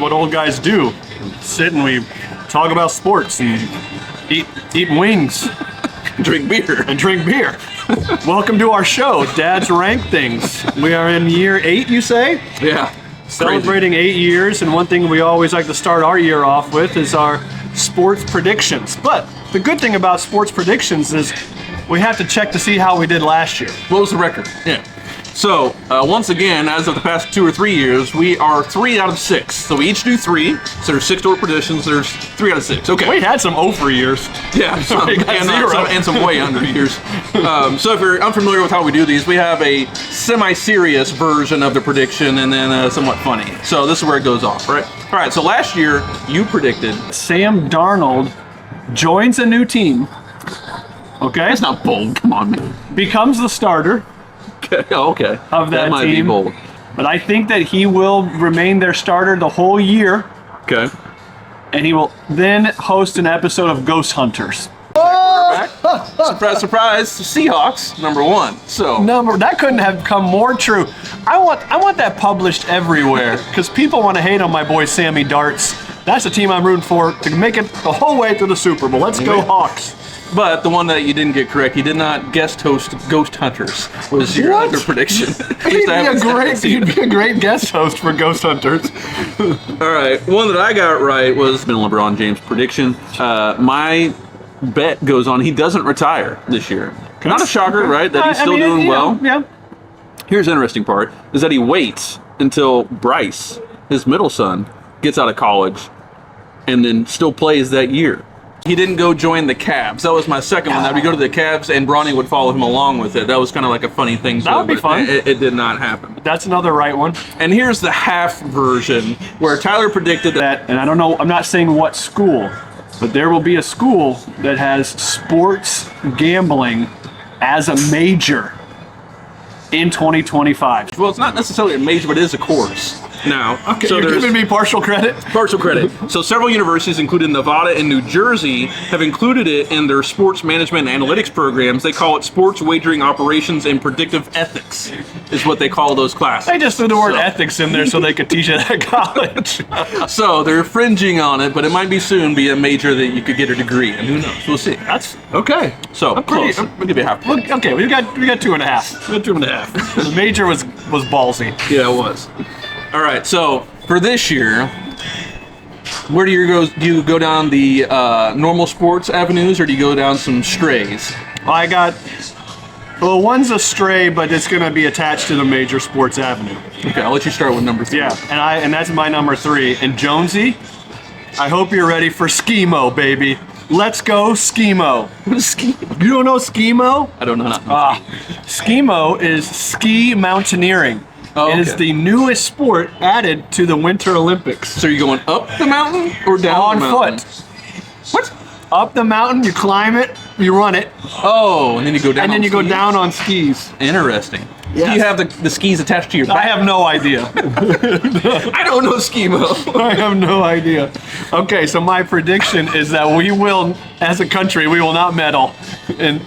what old guys do. Sit and we talk about sports and eat wings. Drink beer. And drink beer. Welcome to our show, Dad's Rank Things. We are in year 8, you say? Yeah. Celebrating 8 years, and one thing we always like to start our year off with is our sports predictions. But the good thing about sports predictions is we have to check to see how we did last year. What was the record? Yeah. So, once again, as of the past 2 or 3 years, we are 3 out of 6. So we each do 3. So there's 6 door predictions. There's 3 out of 6. Okay. We had some over years. Yeah, some, We got zero. and some way under years. So if you're unfamiliar with how we do these, we have a semi-serious version of the prediction and then somewhat funny. So this is where it goes off, right? All right, so last year, you predicted... Sam Darnold joins a new team. Okay? That's not bold. Come on, man. Becomes the starter. Okay. Of that might team. be bold. But I think that he will remain their starter the whole year, Okay. and he will then host an episode of Ghost Hunters. Surprise, surprise, Seahawks, number 1. So That couldn't have come more true. I want that published everywhere because people want to hate on my boy Sammy Darts. That's the team I'm rooting for to make it the whole way to the Super Bowl. Let's go Hawks. But the one that you didn't get correct, you did not guest host Ghost Hunters. Was your What? other prediction? He'd be a great guest host for Ghost Hunters. All right, one that I got right was been LeBron James prediction. My bet goes on he doesn't retire this year. Not a shocker, right? That he's still doing well. Yeah. Here's the interesting part: is that he waits until Bryce, his middle son, gets out of college, and then still plays that year. He didn't go join the Cavs. That was my second one. That would go to the Cavs, and Bronny would follow him along with it. That was kind of like a funny thing. That would be fun. It did not happen. That's another right one. And here's the half version where Tyler predicted that. And I don't know, I'm not saying what school, but there will be a school that has sports gambling as a major in 2025. Well, it's not necessarily a major, but it is a course. Now, Okay, so you're there's giving me partial credit? partial credit. So several universities, including Nevada and New Jersey, have included it in their sports management and analytics programs. They call it sports wagering operations and predictive ethics, is what they call those classes. They just threw the word ethics in there so they could teach it at college. So they're fringing on it, but it might be soon be a major that you could get a degree, and who knows? We'll see. That's okay. So close. I'll give you half. Look, okay, we got 2.5. We got 2.5. The major was ballsy. Yeah, it was. All right, so for this year, where do you go? Do you go down the normal sports avenues, or do you go down some strays? Well, one's a stray, but it's going to be attached to the major sports avenue. Okay, I'll let you start with number 3. Yeah, and that's my number 3. And Jonesy, I hope you're ready for Schemo, baby. Let's go Schemo. What is ski? You don't know Schemo? I don't know. Schemo is ski mountaineering. Oh, It is okay. the newest sport added to the Winter Olympics. So you're going up the mountain or down On the mountain? foot. What? Up the mountain, you climb it, you run it, Oh, and then you go down. and then on you go skis? down on skis. Interesting. Do Yes. you have the skis attached to your I back? have no idea. I don't know Schemo. I have no idea. Okay, so my prediction is that we will, as a country, we will not medal in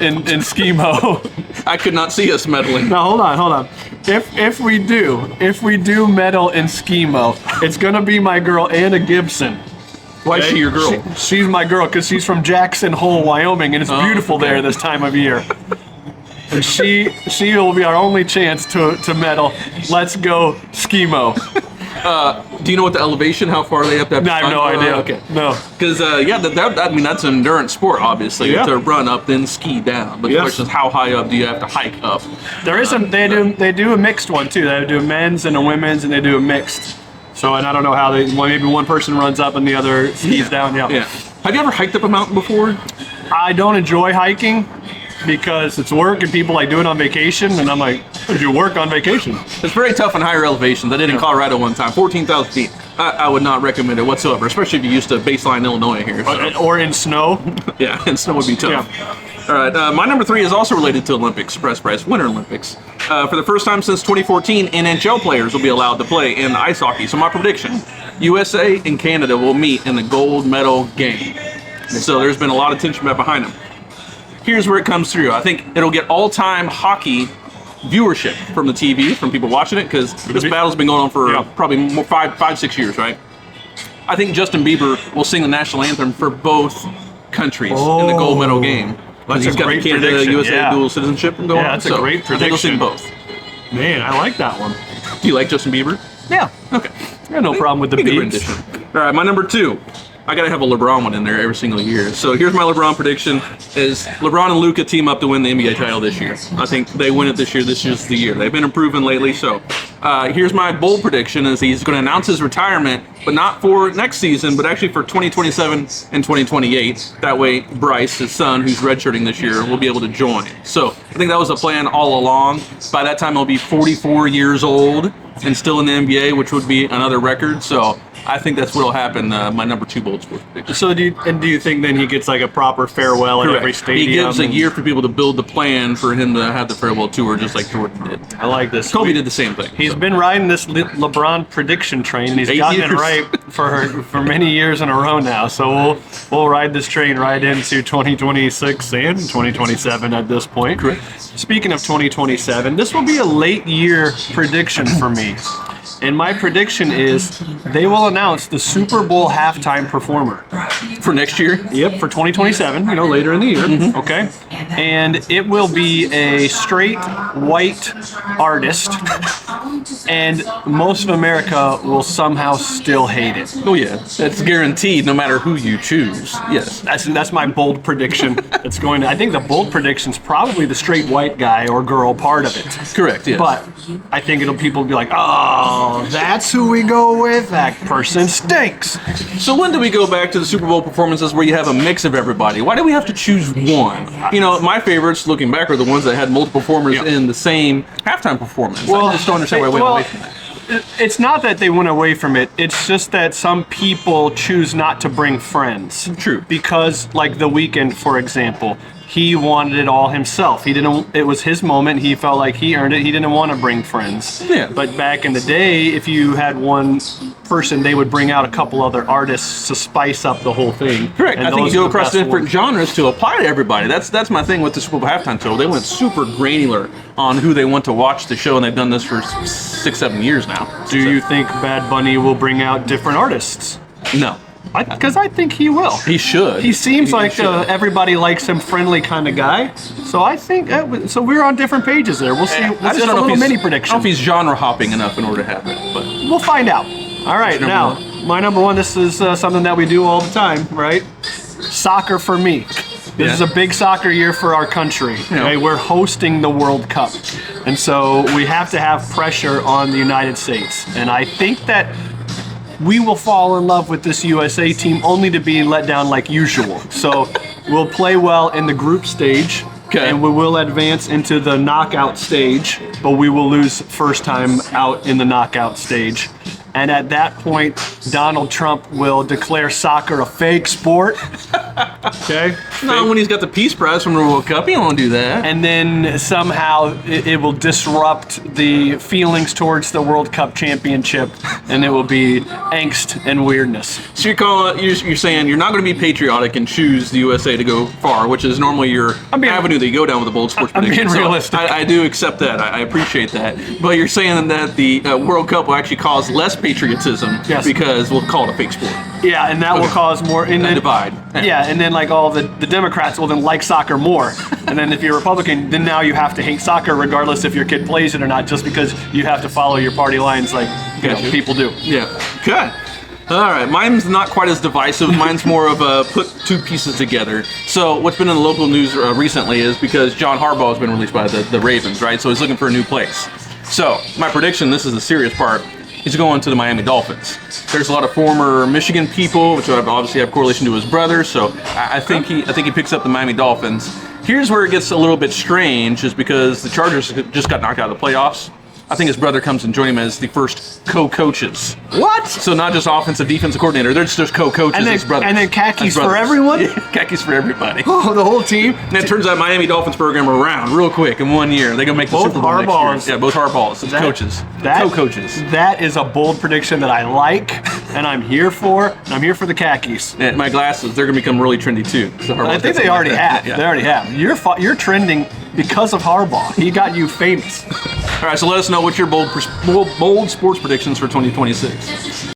Schemo. I could not see us meddling. Now hold on. If we do medal in Schemo, it's gonna be my girl Anna Gibson. Why is she your girl? She's my girl because she's from Jackson Hole, Wyoming, and it's beautiful okay. there this time of year. And she will be our only chance to medal. Let's go Schemo. Do you know what the elevation? How far are they up that? No, I have no idea. Okay. No. Because that's an endurance sport, obviously. Yeah. To run up, then ski down. But the Yes. question is, how high up do you have to hike up? There is they do a mixed one too. They do a men's and a women's, and they do a mixed. So, and I don't know how maybe one person runs up and the other skis down. Yeah. Yeah. Have you ever hiked up a mountain before? I don't enjoy hiking because it's work and people like do it on vacation, and I'm like, how do you work on vacation? It's very tough on higher elevations. I did in Colorado one time, 14,000 feet. I would not recommend it whatsoever, especially if you're used to baseline Illinois here. So. Or in snow. Yeah, and snow would be tough. Yeah. All right, my number 3 is also related to Olympics, surprise, Winter Olympics. For the first time since 2014, NHL players will be allowed to play in ice hockey. So my prediction, USA and Canada will meet in the gold medal game. So there's been a lot of tension behind them. Here's where it comes through. I think it'll get all-time hockey viewership from the TV, from people watching it, because this battle's been going on for probably more 5-6 years, right? I think Justin Bieber will sing the national anthem for both countries in the gold medal game. That's He's a got great the Canada prediction, USA yeah. dual citizenship going Yeah, on. that's a great I think he'll sing prediction. both. Man, I like that one. Do you like Justin Bieber? Yeah. Okay. I got no problem with the Pretty good beats. rendition. All right, my number 2. I gotta have a LeBron one in there every single year. So here's my LeBron prediction: is LeBron and Luka team up to win the NBA title this year. I think they win it this year. This is the year. They've been improving lately. So here's my bold prediction: is he's going to announce his retirement, but not for next season, but actually for 2027 and 2028. That way, Bryce, his son, who's redshirting this year, will be able to join. So I think that was a plan all along. By that time, he'll be 44 years old and still in the NBA, which would be another record. So I think that's what'll happen. My number 2 bold sports prediction. So do you think then he gets like a proper farewell at every stadium? He gives a and- year for people to build the plan for him to have the farewell tour, just like Jordan did. I like this. Kobe did the same thing. He's so. been riding this LeBron prediction train, and he's 8 gotten it years. right for many years in a row now. So we'll ride this train right into 2026 and 2027 at this point. Correct. Speaking of 2027, this will be a late year prediction for me. And my prediction is they will announce the Super Bowl halftime performer. For next year? Yep, for 2027, later in the year. Okay. And it will be a straight white artist, and most of America will somehow still hate it. Oh yeah, that's guaranteed. No matter who you choose. Yes. That's my bold prediction. It's going to. I think the bold prediction is probably the straight white guy or girl part of it. Correct. Yes. But I think people will be like, oh, that's who we go with. That person stinks. So when do we go back to the Super Bowl performances where you have a mix of everybody? Why do we have to choose one? My favorites, looking back, are the ones that had multiple performers in the same halftime performance. I just don't understand why we went away from that. It's not that they went away from it. It's just that some people choose not to bring friends. True. Because, like The Weeknd, for example, he wanted it all himself. It was his moment. He felt like he earned it. He didn't want to bring friends. Yeah. But back in the day, if you had one person, they would bring out a couple other artists to spice up the whole thing. Correct. And I think those you go are the across best different ones. genres to apply to everybody. That's my thing with the Super Bowl halftime show. They went super granular on who they want to watch the show, and they've done this for 6-7 years now. Do you think Bad Bunny will bring out different artists? No. Because I think he will. He should. He seems like should. everybody likes him, friendly kind of guy. So I think so. We're on different pages there. We'll see. I It's just just don't a know if little he's, mini I don't prediction. know if he's genre hopping enough in order to have it, but We'll find out. All right, number now one? my number 1. This is something that we do all the time, right? Soccer for me. This is a big soccer year for our country. Yeah. Okay? We're hosting the World Cup, and so we have to have pressure on the United States. And I think that we will fall in love with this USA team only to be let down like usual. So we'll play well in the group stage, Okay. and we will advance into the knockout stage, but we will lose first time out in the knockout stage. And at that point, Donald Trump will declare soccer a fake sport. Okay? not when he's got the Peace Prize from the World Cup. He won't do that. And then somehow it will disrupt the feelings towards the World Cup championship, and it will be angst and weirdness. So you're saying you're not going to be patriotic and choose the USA to go far, which is normally your avenue that you go down with a bold sports I'm being prediction. So realistic. I do accept that. I appreciate that. But you're saying that the World Cup will actually cause less patriotism because we'll call it a fake sport. Yeah, and that will cause more and then, divide. Yeah, and then like all the Democrats will then like soccer more. And then if you're a Republican, then now you have to hate soccer regardless if your kid plays it or not, just because you have to follow your party lines like Gotcha. people do. Yeah. Good. All right. Mine's not quite as divisive. Mine's more of a put two pieces together. So what's been in the local news recently is because John Harbaugh has been released by the Ravens, right? So he's looking for a new place. So my prediction, this is the serious part, he's going to the Miami Dolphins. There's a lot of former Michigan people, which obviously have correlation to his brother. So I think he picks up the Miami Dolphins. Here's where it gets a little bit strange, is because the Chargers just got knocked out of the playoffs. I think his brother comes and joins him as the first co-coaches. What? So not just offensive, defensive coordinator. They're just co-coaches And then- as brothers. and then khakis As brothers. for everyone? Yeah, khakis for everybody. Oh, the whole team? And it turns out Miami Dolphins program around real quick in 1 year. They're going to make the Both Super Bowl next Harbaughs. year. Yeah, both Harbaughs. It's coaches. Co-coaches. That is a bold prediction that I like, and I'm here for. And I'm here for the khakis. Yeah, my glasses, they're going to become really trendy too. So I think they already have. Yeah. They already have. You're trending because of Harbaugh. He got you famous. All right, so let us know what your bold sports predictions for 2026.